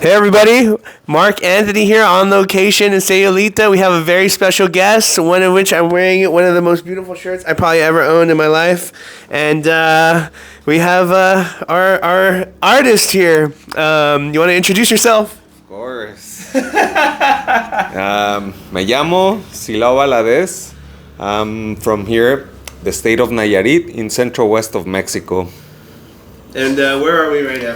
Hey everybody, Mark Anthony here on location in Sayulita. We have a very special guest, one of which I'm wearing one of the most beautiful shirts I probably ever owned in my life. And we have our artist here. You want to introduce yourself? Of course. Me llamo Cilau Valdez. I'm from here, the state of Nayarit in central west of Mexico. And where are we right now?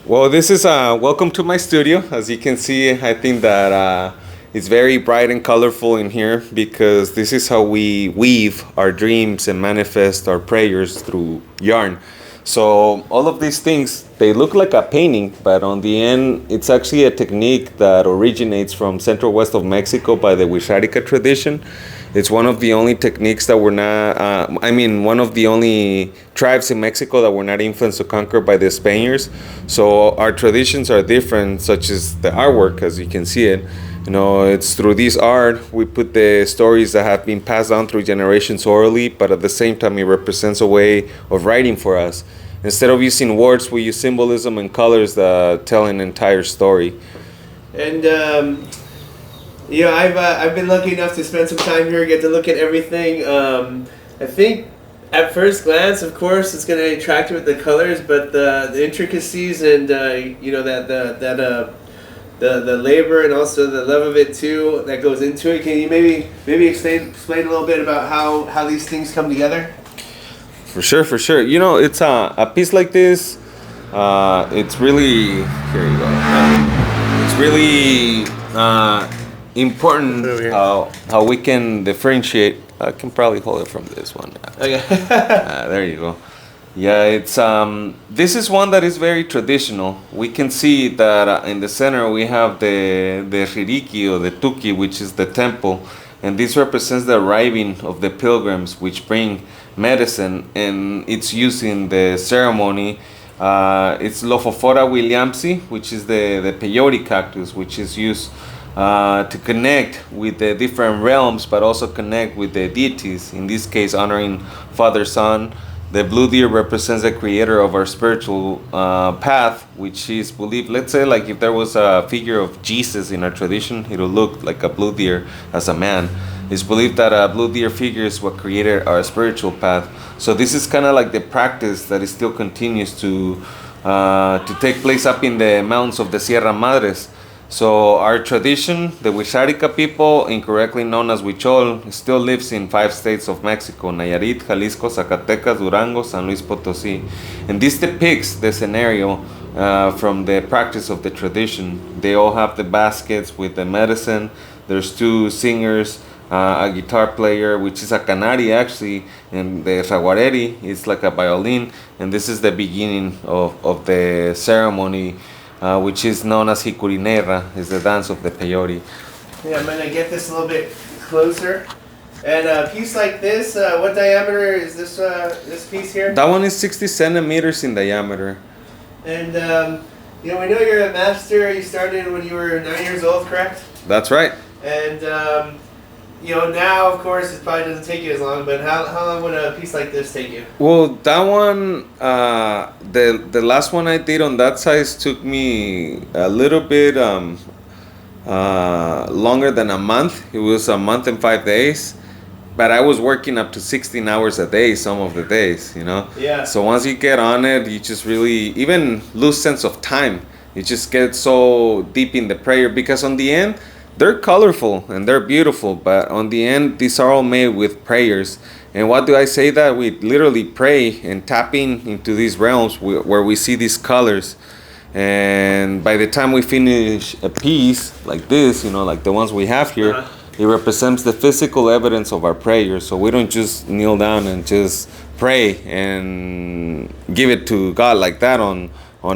Well, this is welcome to my studio. As you can see, I think that it's very bright and colorful in here because this is how we weave our dreams and manifest our prayers through yarn. So all of these things, they look like a painting, but on the end, it's actually a technique that originates from central west of Mexico by the Wixárika tradition. It's one of the only techniques that were not, one of the only tribes in Mexico that were not influenced or conquered by the Spaniards. So our traditions are different, such as the artwork, as you can see it. You know, it's through this art, we put the stories that have been passed down through generations orally, but at the same time, it represents a way of writing for us. Instead of using words, we use symbolism and colors that tell an entire story. And, I've been lucky enough to spend some time here, get to look at everything. I think at first glance, of course, it's going to attract you with the colors, but the intricacies and the labor and also the love of it too that goes into it. Can you maybe explain a little bit about how these things come together? For sure. You know, it's a piece like this. It's really here you go. It's really important how we can differentiate. I can probably hold it from this one. Okay. There you go. Yeah, it's this is one that is very traditional. We can see that in the center we have the ririki or the tuki, which is the temple, and this represents the arriving of the pilgrims, which bring medicine, and it's used in the ceremony. It's Lophophora williamsi, which is the peyote cactus, which is used to connect with the different realms, but also connect with the deities. In this case, honoring Father, Son. The blue deer represents the creator of our spiritual path, which is believed. Let's say, like if there was a figure of Jesus in our tradition, it will look like a blue deer as a man. It's believed that a blue deer figure is what created our spiritual path. So this is kind of like the practice that it still continues to take place up in the mountains of the Sierra Madres. So our tradition, the Wixárika people, incorrectly known as Huichol, still lives in 5 states of Mexico: Nayarit, Jalisco, Zacatecas, Durango, San Luis Potosí. And this depicts the scenario from the practice of the tradition. They all have the baskets with the medicine. There's 2 singers, a guitar player, which is a canari actually, and the jaguareri is like a violin. And this is the beginning of the ceremony, which is known as Hicurinera, is the dance of the peyote. Yeah, I'm gonna get this a little bit closer. And a piece like this, what diameter is this piece here? That one is 60 centimeters in diameter. And we know you're a master. You started when you were 9 years old, correct? That's right. And now of course it probably doesn't take you as long. But how long would a piece like this take you? Well, that one, the last one I did on that size took me a little bit longer than a month. It was a month and 5 days, but I was working up to 16 hours a day some of the days, you know. Yeah. So once you get on it, you just really even lose sense of time. You just get so deep in the prayer because on the end, they're colorful and they're beautiful, but on the end, these are all made with prayers. And what do I say that? We literally pray and tapping into these realms where we see these colors. And by the time we finish a piece like this, like the ones we have here, it represents the physical evidence of our prayers. So we don't just kneel down and just pray and give it to God like that on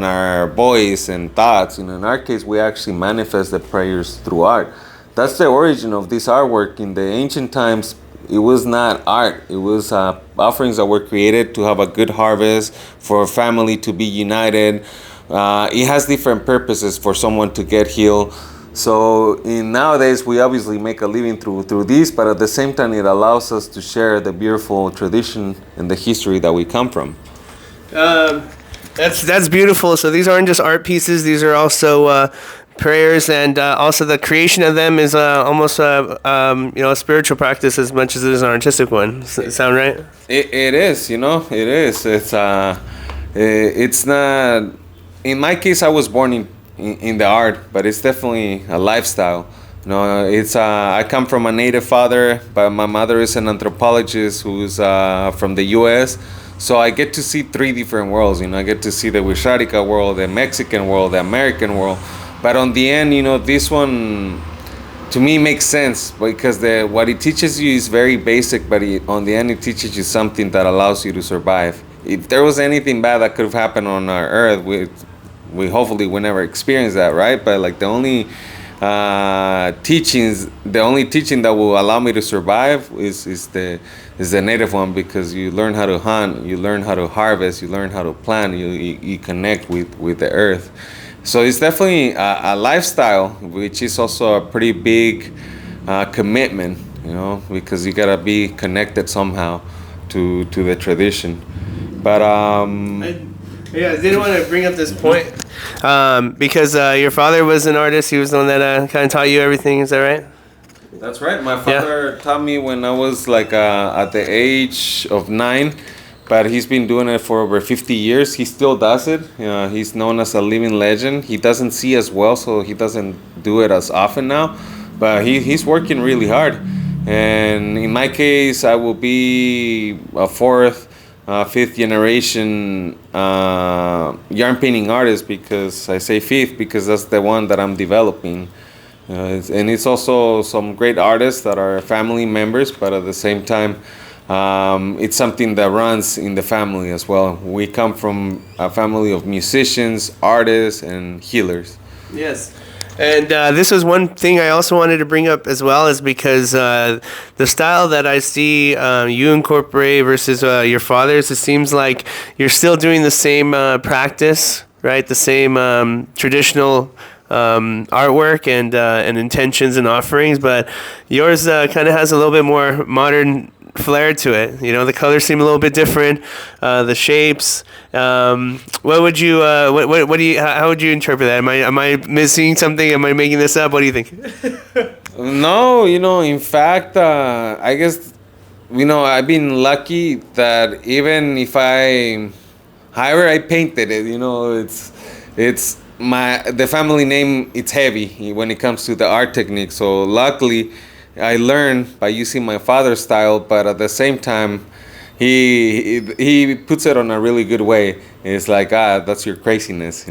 our voice and thoughts. In our case, we actually manifest the prayers through art. That's the origin of this artwork. In the ancient times, it was not art. It was offerings that were created to have a good harvest, for a family to be united. It has different purposes for someone to get healed. So nowadays, we obviously make a living through this, but at the same time, it allows us to share the beautiful tradition and the history that we come from. That's beautiful. So these aren't just art pieces; these are also prayers, and also the creation of them is almost a spiritual practice as much as it is an artistic one. Does that sound right? It is, it is. It's not. In my case, I was born in the art, but it's definitely a lifestyle. It's I come from a native father, but my mother is an anthropologist who's from the U.S. So I get to see three different worlds. I get to see the Wixárika world, the Mexican world, the American world. But on the end, this one to me makes sense because what it teaches you is very basic, but on the end it teaches you something that allows you to survive. If there was anything bad that could have happened on our earth, we hopefully will never experience that, right? But like the only teaching that will allow me to survive is the native one, because you learn how to hunt, you learn how to harvest, you learn how to plant, you connect with the earth. So it's definitely a lifestyle, which is also a pretty big commitment, because you gotta be connected somehow to the tradition. But yeah, I didn't want to bring up this point because your father was an artist. He was the one that kind of taught you everything. Is that right? That's right. My father taught me when I was like at the age of 9. But he's been doing it for over 50 years. He still does it. He's known as a living legend. He doesn't see as well, so he doesn't do it as often now. But he's working really hard. And in my case, I will be a fourth, fifth generation yarn painting artist, because I say fifth because that's the one that I'm developing. And it's also some great artists that are family members, but at the same time, it's something that runs in the family as well. We come from a family of musicians, artists, and healers. Yes. And this was one thing I also wanted to bring up as well, is because the style that I see you incorporate versus your father's, it seems like you're still doing the same practice, right? The same traditional artwork and intentions and offerings, but yours kind of has a little bit more modern flair to it. The colors seem a little bit different, the shapes. What would you what do you how would you interpret that? Am I missing something? Am I making this up? What do you think? No, in fact, I guess I've been lucky that even if however I painted it, it's the family name, it's heavy when it comes to the art technique. So luckily I learned by using my father's style, but at the same time, he puts it on a really good way. It's like, that's your craziness,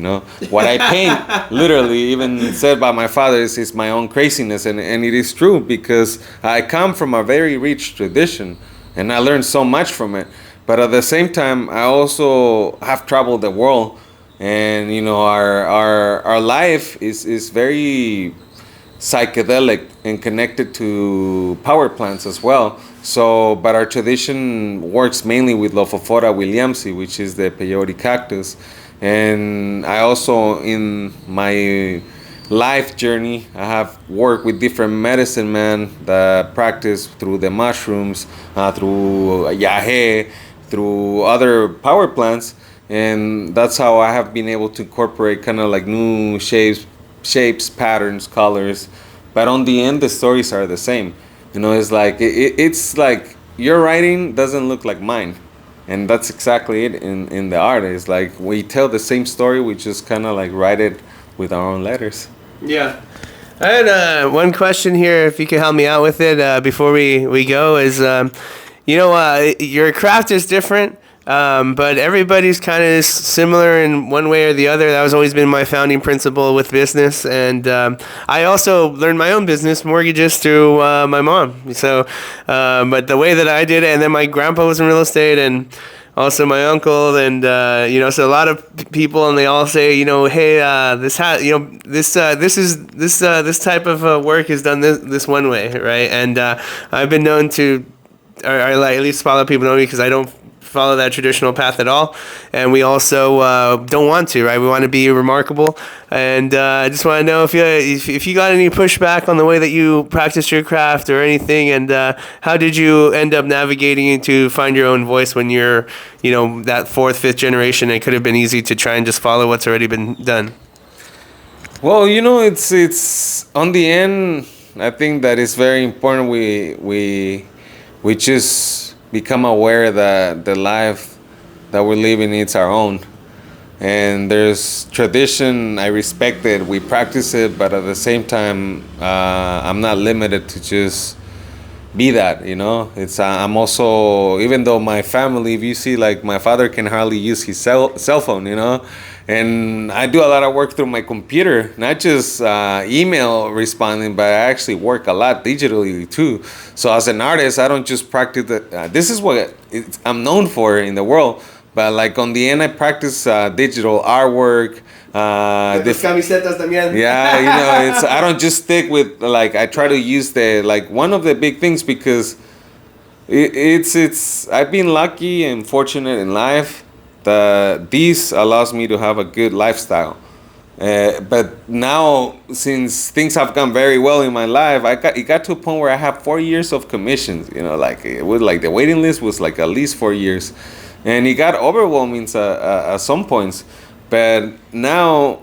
What I paint, literally, even said by my father, is my own craziness, and it is true, because I come from a very rich tradition, and I learned so much from it. But at the same time, I also have traveled the world, and our life is very psychedelic and connected to power plants as well. So, but our tradition works mainly with Lophophora williamsi, which is the peyote cactus. And I also, in my life journey, I have worked with different medicine men that practice through the mushrooms, through yahe, through other power plants. And that's how I have been able to incorporate kind of like new shapes, patterns, colors, but on the end the stories are the same. It's like it's like your writing doesn't look like mine, and that's exactly it in the art. It's like we tell the same story, we just kind of like write it with our own letters. Yeah. I had one question here, if you could help me out with it before we go, is your craft is different. But everybody's kind of similar in one way or the other. That has always been my founding principle with business. And I also learned my own business, mortgages, through my mom. So, but the way that I did it, and then my grandpa was in real estate, and also my uncle, and so a lot of people, and they all say, hey, this type of work is done this one way, right? And I've been known to, or like at least a lot of people know me because I don't follow that traditional path at all, and we also don't want to, right? We want to be remarkable, and I just want to know if you got any pushback on the way that you practiced your craft or anything, and how did you end up navigating to find your own voice when you're, that fourth, fifth generation? It could have been easy to try and just follow what's already been done. Well, it's on the end. I think that it's very important we just become aware that the life that we're living is our own, and there's tradition. I respect it. We practice it, but at the same time, I'm not limited to just be that. It's I'm also, even though my family, if you see, like, my father can hardly use his cell phone, and I do a lot of work through my computer, not just email responding, but I actually work a lot digitally too. So as an artist, I don't just practice this is what I'm known for in the world, but like on the end, I practice digital artwork. Camisetas también. Yeah, it's, I don't just stick with, like, I try to use one of the big things, because it's I've been lucky and fortunate in life that this allows me to have a good lifestyle. But now, since things have gone very well in my life, it got to a point where I have 4 years of commissions. Like, it was like the waiting list was like at least 4 years, and it got overwhelming at some points. But now,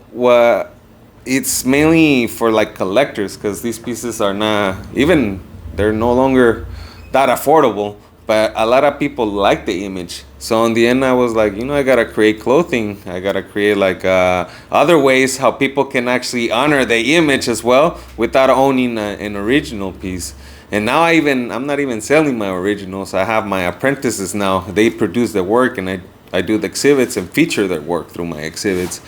it's mainly for like collectors, because these pieces are not even, they're no longer that affordable. But a lot of people like the image. So in the end, I was like, I gotta create clothing. I gotta create like other ways how people can actually honor the image as well without owning an original piece. And now I'm not even selling my originals. I have my apprentices now. They produce the work, and I do the exhibits and feature their work through my exhibits.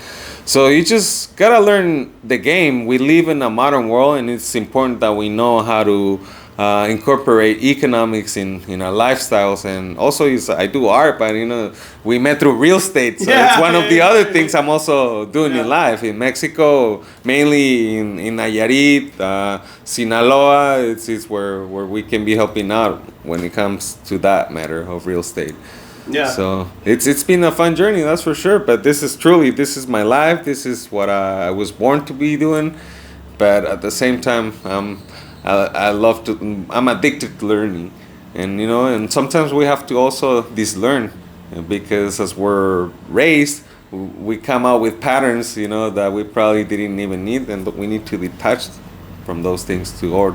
So you just gotta learn the game. We live in a modern world, and it's important that we know how to incorporate economics in our lifestyles. And also, I do art, but we met through real estate, so it's one of the other things I'm also doing in life. In Mexico, mainly in Nayarit, Sinaloa, it's where we can be helping out when it comes to that matter of real estate. Yeah. So it's been a fun journey, that's for sure. But this is my life. This is what I was born to be doing. But at the same time, I love to. I'm addicted to learning, and sometimes we have to also dislearn, because as we're raised, we come out with patterns, that we probably didn't even need, and we need to detach from those things to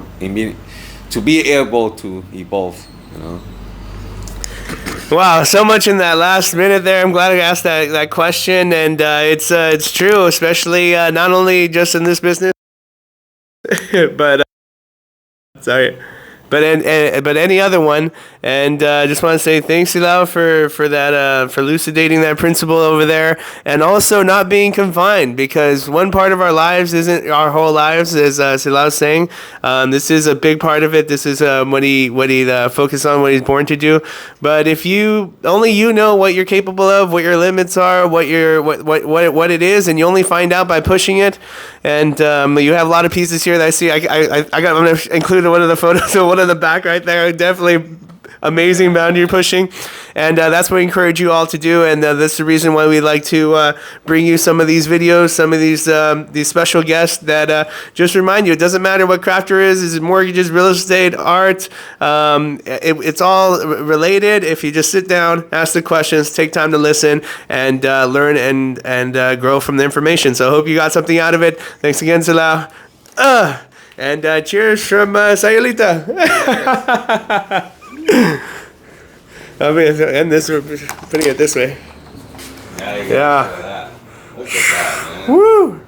be able to evolve. Wow, so much in that last minute there. I'm glad I asked that question, and it's true, especially not only just in this business, but sorry, but any other one. And just want to say thanks, Cilau, for that, for elucidating that principle over there, and also not being confined, because one part of our lives isn't our whole lives, as Cilau's saying. This is a big part of it. This is what he focused on, what he's born to do. But if you know what you're capable of, what your limits are, what it is, and you only find out by pushing it. And you have a lot of pieces here that I see. I'm gonna include one of the photos, one in the back right there. Definitely amazing boundary pushing, and that's what we encourage you all to do. And that's the reason why we like to bring you some of these videos, some of these special guests that just remind you it doesn't matter what craft is it mortgages, real estate, art, it's all related if you just sit down, ask the questions, take time to listen, and learn and grow from the information. So I hope you got something out of it. Thanks again, Cilau. And cheers from Sayulita. I mean, and this, we're putting it this way. Yeah. Yeah. Look at that, man. Woo!